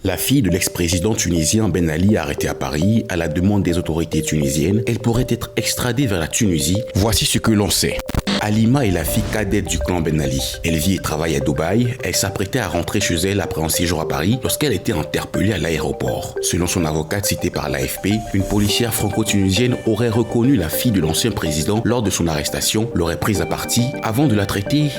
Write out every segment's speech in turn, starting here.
La fille de l'ex-président tunisien Ben Ali, arrêtée à Paris, à la demande des autorités tunisiennes, elle pourrait être extradée vers la Tunisie. Voici ce que l'on sait. Halima est la fille cadette du clan Ben Ali. Elle vit et travaille à Dubaï. Elle s'apprêtait à rentrer chez elle après un séjour à Paris lorsqu'elle a été interpellée à l'aéroport. Selon son avocate citée par l'AFP, une policière franco-tunisienne aurait reconnu la fille de l'ancien président lors de son arrestation, l'aurait prise à partie avant de la traiter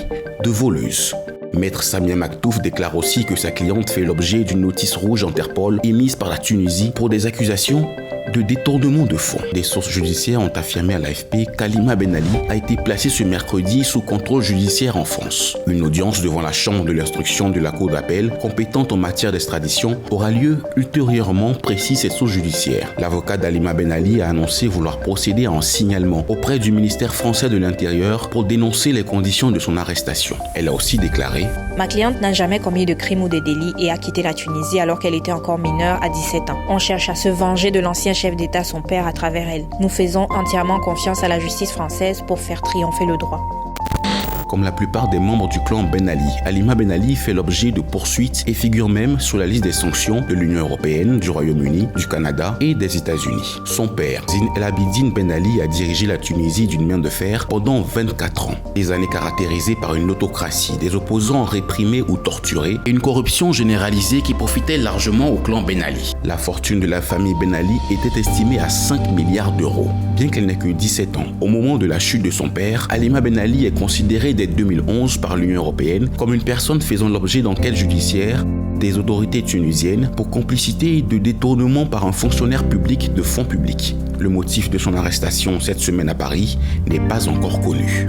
de voleuse. Maître Samia Maktouf déclare aussi que sa cliente fait l'objet d'une notice rouge Interpol émise par la Tunisie pour des accusations de détournement de fonds. Des sources judiciaires ont affirmé à l'AFP qu'Halima Ben Ali a été placée ce mercredi sous contrôle judiciaire en France. Une audience devant la chambre de l'instruction de la cour d'appel, compétente en matière d'extradition, aura lieu ultérieurement, précise cette source judiciaire. L'avocat d'Halima Ben Ali a annoncé vouloir procéder à un signalement auprès du ministère français de l'Intérieur pour dénoncer les conditions de son arrestation. Elle a aussi déclaré « Ma cliente n'a jamais commis de crime ou de délit et a quitté la Tunisie alors qu'elle était encore mineure à 17 ans. On cherche à se venger de l'ancien chef d'État, son père, à travers elle. Nous faisons entièrement confiance à la justice française pour faire triompher le droit. » Comme la plupart des membres du clan Ben Ali, Halima Ben Ali fait l'objet de poursuites et figure même sur la liste des sanctions de l'Union européenne, du Royaume-Uni, du Canada et des États-Unis. Son père, Zine El Abidine Ben Ali, a dirigé la Tunisie d'une main de fer pendant 24 ans. Des années caractérisées par une autocratie, des opposants réprimés ou torturés et une corruption généralisée qui profitait largement au clan Ben Ali. La fortune de la famille Ben Ali était estimée à 5 milliards d'euros. Bien qu'elle n'ait que 17 ans, au moment de la chute de son père, Halima Ben Ali est considérée dès 2011 par l'Union européenne comme une personne faisant l'objet d'enquêtes judiciaires des autorités tunisiennes pour complicité de détournement par un fonctionnaire public de fonds publics. Le motif de son arrestation cette semaine à Paris n'est pas encore connu.